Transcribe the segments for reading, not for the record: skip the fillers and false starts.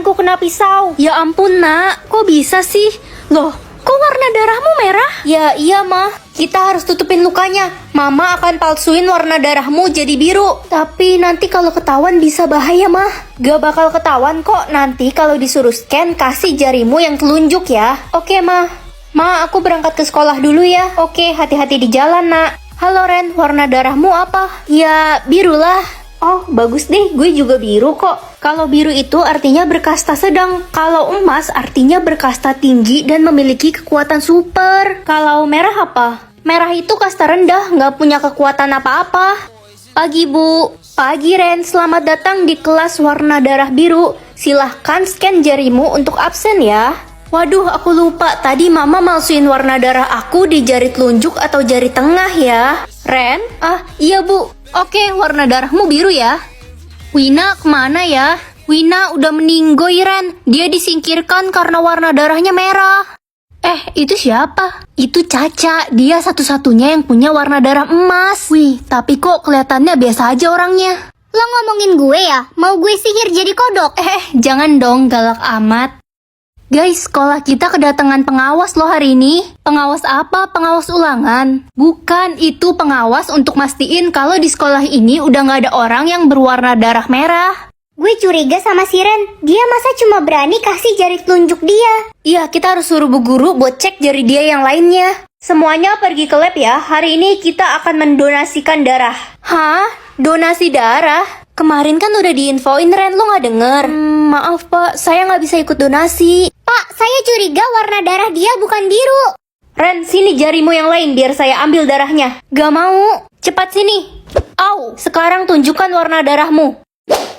tanganku kena pisau. Ya ampun nak, kok bisa sih? Loh, kok warna darahmu merah? Ya iya mah, kita harus tutupin lukanya. Mama akan palsuin warna darahmu jadi biru. Tapi nanti kalau ketahuan bisa bahaya mah. Gak bakal ketahuan kok, nanti kalau disuruh scan kasih jarimu yang telunjuk ya. Oke mah. Ma, aku berangkat ke sekolah dulu ya. Oke, hati-hati di jalan nak. Halo Ren, warna darahmu apa? Ya biru lah. Oh bagus deh, gue juga biru kok. Kalau biru itu artinya berkasta sedang. Kalau emas artinya berkasta tinggi dan memiliki kekuatan super. Kalau merah apa? Merah itu kasta rendah, nggak punya kekuatan apa-apa. Pagi Bu. Pagi Ren, selamat datang di kelas warna darah biru. Silahkan scan jarimu untuk absen ya. Waduh, aku lupa. Tadi mama malsuin warna darah aku di jari telunjuk atau jari tengah ya. Ren? Ah, iya Bu. Oke, warna darahmu biru ya. Wina kemana ya? Wina udah meninggoy Ren. Dia disingkirkan karena warna darahnya merah. Itu siapa? Itu Caca. Dia satu-satunya yang punya warna darah emas. Wih, tapi kok kelihatannya biasa aja orangnya. Lo ngomongin gue ya? Mau gue sihir jadi kodok? Jangan dong galak amat. Guys, sekolah kita kedatangan pengawas loh hari ini. Pengawas apa? Pengawas ulangan? Bukan, itu pengawas untuk mastiin kalau di sekolah ini udah gak ada orang yang berwarna darah merah. Gue curiga sama si Ren. Dia masa cuma berani kasih jari telunjuk dia? Iya, kita harus suruh bu guru buat cek jari dia yang lainnya. Semuanya pergi ke lab ya. Hari ini kita akan mendonasikan darah. Hah? Donasi darah? Kemarin kan udah diinfoin Ren, lo gak denger? Maaf Pak, saya gak bisa ikut donasi. Pak, saya curiga warna darah dia bukan biru. Ren, sini jarimu yang lain biar saya ambil darahnya. Gak mau. Cepat sini. Au, sekarang tunjukkan warna darahmu.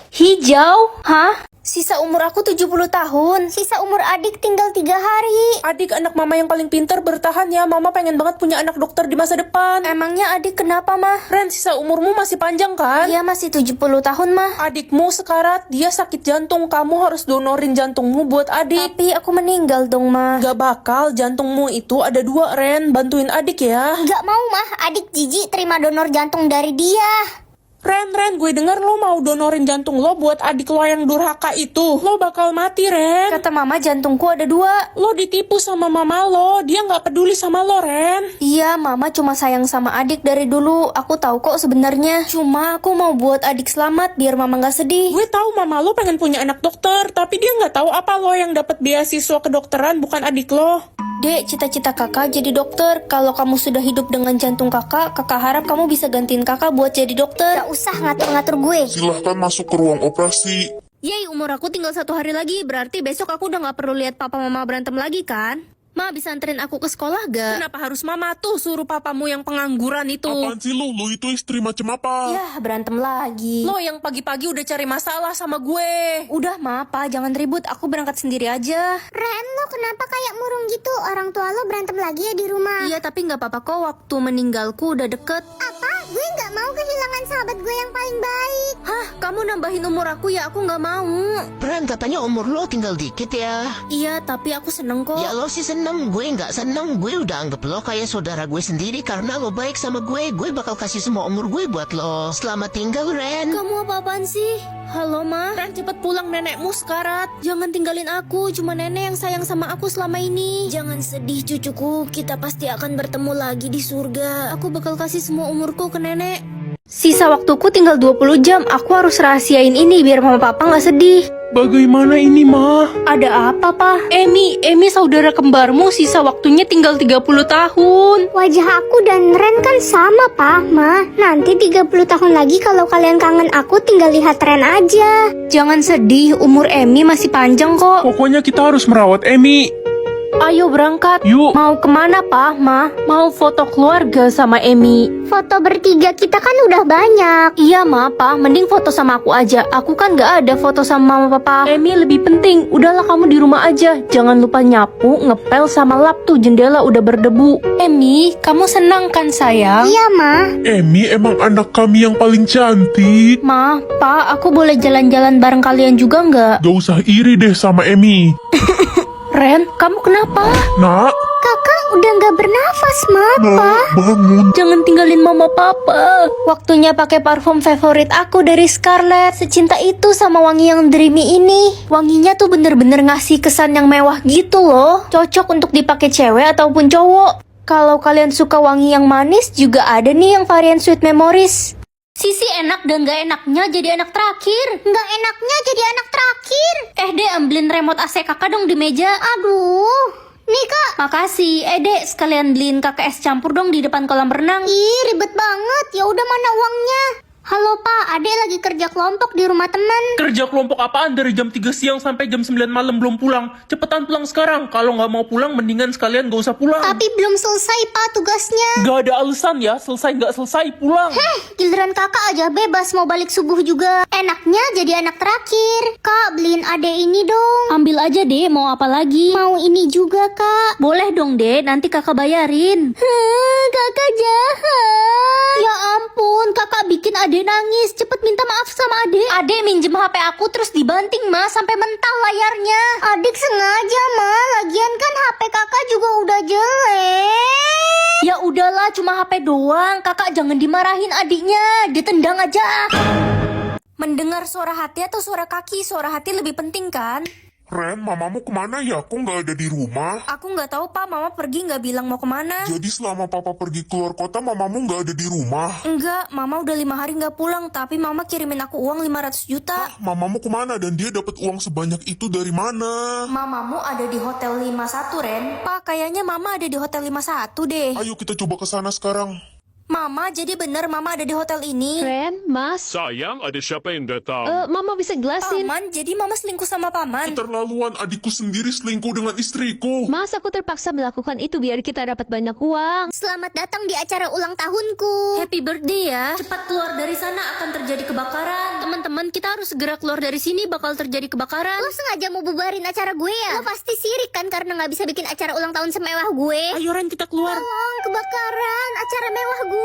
Hijau? Hah? Sisa umur aku 70 tahun. Sisa umur adik tinggal 3 hari. Adik anak mama yang paling pintar, bertahan ya. Mama pengen banget punya anak dokter di masa depan. Emangnya adik kenapa mah? Ren, sisa umurmu masih panjang kan? Iya masih 70 tahun mah. Adikmu sekarat, dia sakit jantung. Kamu harus donorin jantungmu buat adik. Tapi aku meninggal dong mah. Gak bakal, jantungmu itu ada 2 Ren. Bantuin adik ya. Gak mau mah, adik jijik terima donor jantung dari dia. Ren, gue denger lo mau donorin jantung lo buat adik lo yang durhaka itu. Lo bakal mati, Ren. Kata mama jantungku ada 2. Lo ditipu sama mama lo, dia gak peduli sama lo, Ren. Iya, mama cuma sayang sama adik dari dulu. Aku tahu kok sebenarnya. Cuma aku mau buat adik selamat biar mama gak sedih. Gue tahu mama lo pengen punya anak dokter, tapi dia gak tahu apa lo yang dapat beasiswa kedokteran bukan adik lo. Dek, cita-cita kakak jadi dokter. Kalau kamu sudah hidup dengan jantung kakak harap kamu bisa gantiin kakak buat jadi dokter. Gak usah ngatur-ngatur gue. Silahkan masuk ke ruang operasi. Yeay, umur aku tinggal 1 hari lagi. Berarti besok aku udah gak perlu lihat papa mama berantem lagi kan? Ma, bisa anterin aku ke sekolah gak? Kenapa harus mama tuh suruh papamu yang pengangguran itu? Apaan sih lu? Lu itu istri macam apa? Yah, berantem lagi. Lo yang pagi-pagi udah cari masalah sama gue. Udah, ma, pa, jangan ribut. Aku berangkat sendiri aja. Ren, lo kenapa kayak murung gitu? Orang tua lo berantem lagi ya di rumah. Iya, tapi gak apa-apa kok. Waktu meninggalku udah deket. Apa? Gue gak mau kehilangan sahabat gue yang paling baik. Hah, kamu nambahin umur aku ya? Aku gak mau. Ren, katanya umur lo tinggal dikit ya. Iya, tapi aku seneng kok. Ya lo sih seneng, gue nggak seneng. Gue udah anggap lo kayak saudara gue sendiri karena lo baik sama gue. Gue bakal kasih semua umur gue buat lo. Selamat tinggal, Ren. Kamu apa-apaan sih? Halo, Ma. Ren, cepet pulang, nenekmu sekarat. Jangan tinggalin aku. Cuma nenek yang sayang sama aku selama ini. Jangan sedih, cucuku. Kita pasti akan bertemu lagi di surga. Aku bakal kasih semua umurku ke nenek. Sisa waktuku tinggal 20 jam. Aku harus rahasiain ini biar mama papa gak sedih. Bagaimana ini, Ma? Ada apa, Pa? Emi saudara kembarmu sisa waktunya tinggal 30 tahun. Wajah aku dan Ren kan sama, Pa, Ma. Nanti 30 tahun lagi kalau kalian kangen aku tinggal lihat Ren aja. Jangan sedih, umur Emi masih panjang kok. Pokoknya kita harus merawat Emi. Ayo berangkat. Yuk. Mau kemana, Pa? Ma? Mau foto keluarga sama Emi. Foto bertiga kita kan udah banyak. Iya, Ma, Pa. Mending foto sama aku aja. Aku kan gak ada foto sama mama papa. Emi lebih penting. Udahlah kamu di rumah aja. Jangan lupa nyapu, ngepel sama lap tuh jendela udah berdebu. Emi, kamu senang kan sayang? Iya, Ma. Emi emang anak kami yang paling cantik. Ma, Pa, aku boleh jalan-jalan bareng kalian juga nggak? Gak usah iri deh sama Emi. Ren, kamu kenapa? Nak, Kakak udah nggak bernafas, Ma. Nak, bangun. Jangan tinggalin mama papa. Waktunya pakai parfum favorit aku dari Scarlett. Secinta itu sama wangi yang dreamy ini. Wanginya tuh bener-bener ngasih kesan yang mewah gitu loh. Cocok untuk dipakai cewek ataupun cowok. Kalau kalian suka wangi yang manis, juga ada nih yang varian Sweet Memories. Sisi enak dan gak enaknya jadi anak terakhir. Nggak enaknya jadi anak terakhir. Dek, ambilin remote AC kakak dong di meja. Aduh, nih Kak. Makasih. Dek, sekalian beliin kakak es campur dong di depan kolam renang. Ih, ribet banget. Ya udah, mana uangnya? Halo Pak, Ade lagi kerja kelompok di rumah teman. Kerja kelompok apaan dari jam 3 siang sampai jam 9 malam belum pulang? Cepetan pulang sekarang. Kalau nggak mau pulang, mendingan sekalian gak usah pulang. Tapi belum selesai Pak tugasnya. Gak ada alasan ya, selesai nggak selesai pulang. Giliran kakak aja bebas mau balik subuh juga. Enaknya jadi anak terakhir. Kak, beliin Ade ini dong. Ambil aja deh, mau apa lagi? Mau ini juga Kak. Boleh dong deh, nanti kakak bayarin. Kakak jahat. Ya ampun, kakak bikin Ade nangis. Cepet minta maaf sama Ade. Ade minjem HP aku terus dibanting Ma sampai mental layarnya. Adik sengaja, Ma. Lagian kan HP kakak juga udah jelek. Ya udahlah, cuma HP doang. Kakak jangan dimarahin adiknya, ditendang aja. Mendengar suara hati atau suara kaki? Suara hati lebih penting kan? Ren, mamamu kemana ya? Kok nggak ada di rumah? Aku nggak tahu Pak, Mama pergi nggak bilang mau kemana. Jadi selama papa pergi keluar kota, mamamu nggak ada di rumah? Enggak, Mama udah 5 hari nggak pulang, tapi Mama kirimin aku uang 500 juta. Mamamu kemana dan dia dapat uang sebanyak itu dari mana? Mamamu ada di Hotel 51, Ren. Pak, kayaknya Mama ada di Hotel 51 deh. Ayo kita coba ke sana sekarang. Mama, jadi bener Mama ada di hotel ini? Ren, Mas, Sayang, ada siapa yang datang? Mama bisa jelasin. Paman, jadi Mama selingkuh sama Paman? Keterlaluan, adikku sendiri selingkuh dengan istriku. Mas, aku terpaksa melakukan itu biar kita dapat banyak uang. Selamat datang di acara ulang tahunku. Happy birthday ya. Cepat keluar dari sana, akan terjadi kebakaran. Teman-teman, kita harus segera keluar dari sini, bakal terjadi kebakaran. Lo sengaja mau bubarin acara gue ya? Lo pasti sirik kan karena nggak bisa bikin acara ulang tahun semewah gue. Ayo Ren, kita keluar. Tolong, kebakaran acara mewah gue.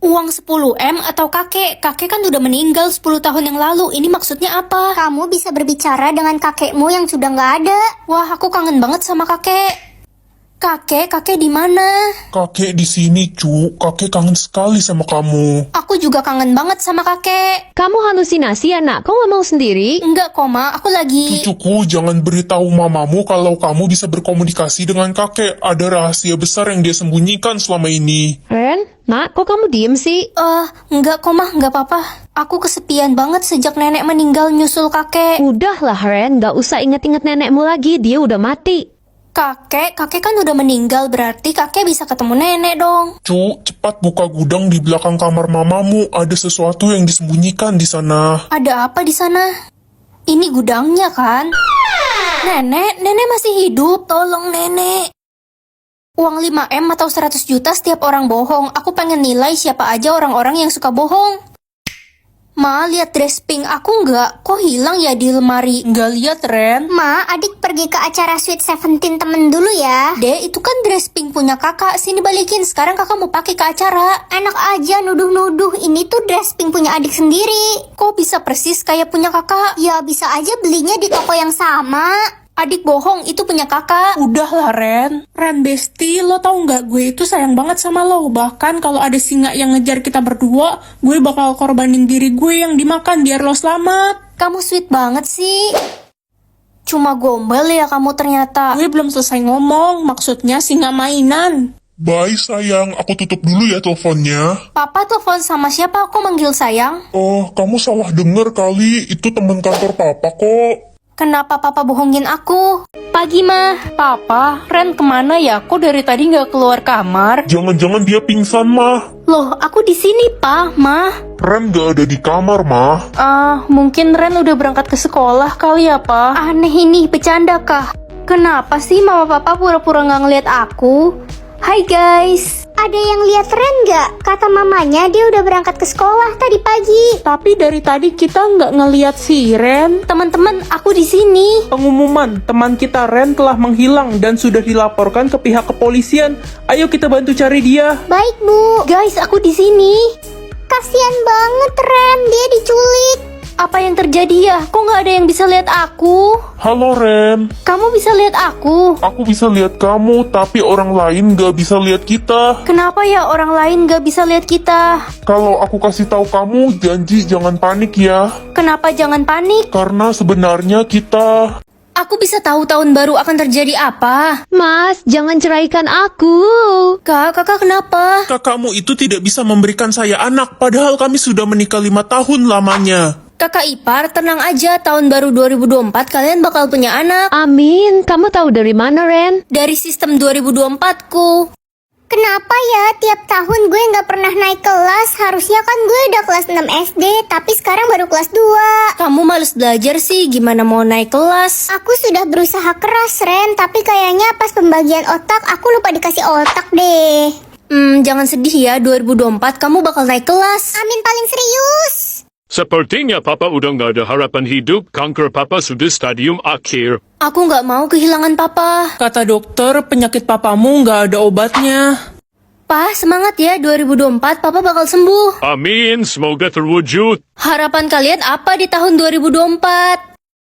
Uang 10M atau kakek? Kakek kan udah meninggal 10 tahun yang lalu. Ini maksudnya apa? Kamu bisa berbicara dengan kakekmu yang sudah nggak ada. Wah, aku kangen banget sama kakek. Kakek di mana? Kakek di sini, cu. Kakek kangen sekali sama kamu. Aku juga kangen banget sama kakek. Kamu halusinasi ya, nak? Kau nggak mau sendiri? Enggak, Koma. Aku lagi... Cucuku, jangan beritahu mamamu kalau kamu bisa berkomunikasi dengan kakek. Ada rahasia besar yang dia sembunyikan selama ini. Ren, nak, kok kamu diem sih? Enggak, Koma. Enggak apa-apa. Aku kesepian banget sejak nenek meninggal nyusul kakek. Udahlah, Ren, nggak usah inget-inget nenekmu lagi. Dia udah mati. Kakek kan udah meninggal, berarti kakek bisa ketemu nenek dong. Cu, cepat buka gudang di belakang kamar mamamu. Ada sesuatu yang disembunyikan di sana. Ada apa di sana? Ini gudangnya kan? Nenek masih hidup, tolong nenek. Uang 5M atau 100 juta setiap orang bohong. Aku pengen nilai siapa aja orang-orang yang suka bohong. Ma, lihat dress pink aku nggak? Kok hilang ya di lemari? Nggak lihat, Ren. Ma, adik pergi ke acara Sweet Seventeen temen dulu ya. Dek, itu kan dress pink punya kakak. Sini balikin, sekarang kakak mau pakai ke acara. Enak aja nuduh-nuduh, ini tuh dress pink punya adik sendiri. Kok bisa persis kayak punya kakak? Ya bisa aja belinya di toko yang sama. Adik bohong, itu punya kakak. Udahlah Ren. Ren Besti, lo tau nggak gue itu sayang banget sama lo. Bahkan kalau ada singa yang ngejar kita berdua, gue bakal korbanin diri gue yang dimakan biar lo selamat. Kamu sweet banget sih. Cuma gombal ya kamu ternyata. Gue belum selesai ngomong, maksudnya singa mainan. Bye sayang, aku tutup dulu ya teleponnya. Papa telepon sama siapa? Aku manggil sayang. Oh, kamu salah denger kali. Itu teman kantor papa kok. Kenapa papa bohongin aku? Pagi mah. Papa, Ren kemana ya? Kok dari tadi nggak keluar kamar? Jangan-jangan dia pingsan, mah. Loh, aku di sini, Pa, Ma. Ren gak ada di kamar, mah. Mungkin Ren udah berangkat ke sekolah kali ya, Pa. Aneh ini, bercanda kah? Kenapa sih mama papa pura-pura nggak ngeliat aku? Hai guys. Ada yang lihat Ren nggak? Kata mamanya dia udah berangkat ke sekolah tadi pagi. Tapi dari tadi kita nggak ngeliat si Ren. Teman-teman, aku di sini. Pengumuman, teman kita Ren telah menghilang dan sudah dilaporkan ke pihak kepolisian. Ayo kita bantu cari dia. Baik bu. Guys, aku di sini. Kasian banget Ren, dia diculik. Apa yang terjadi ya? Kok nggak ada yang bisa lihat aku? Halo Ren, Kamu bisa lihat aku? aku bisa lihat kamu, tapi orang lain gak bisa lihat kita. Kenapa ya orang lain nggak bisa lihat kita? Kalau aku kasih tahu kamu, janji jangan panik ya. Kenapa jangan panik? Karena sebenarnya kita... Aku bisa tahu tahun baru akan terjadi apa. Mas, jangan ceraikan aku. Kakak kenapa? Kakakmu itu tidak bisa memberikan saya anak, padahal kami sudah menikah 5 tahun lamanya. Kakak ipar, tenang aja. Tahun baru 2024 kalian bakal punya anak. Amin, kamu tahu dari mana, Ren? Dari sistem 2024-ku. Kenapa ya tiap tahun gue nggak pernah naik kelas? Harusnya kan gue udah kelas 6 SD, tapi sekarang baru kelas 2. Kamu males belajar sih, gimana mau naik kelas? Aku sudah berusaha keras, Ren, tapi kayaknya pas pembagian otak aku lupa dikasih otak deh. Jangan sedih ya, 2024 kamu bakal naik kelas. Amin paling serius. Sepertinya Papa udah nggak ada harapan hidup. Kanker Papa sudah stadium akhir. Aku nggak mau kehilangan papa. Kata dokter, penyakit papamu nggak ada obatnya. Pa, semangat ya, 2024 papa bakal sembuh. Amin, semoga terwujud. Harapan kalian apa di tahun 2024?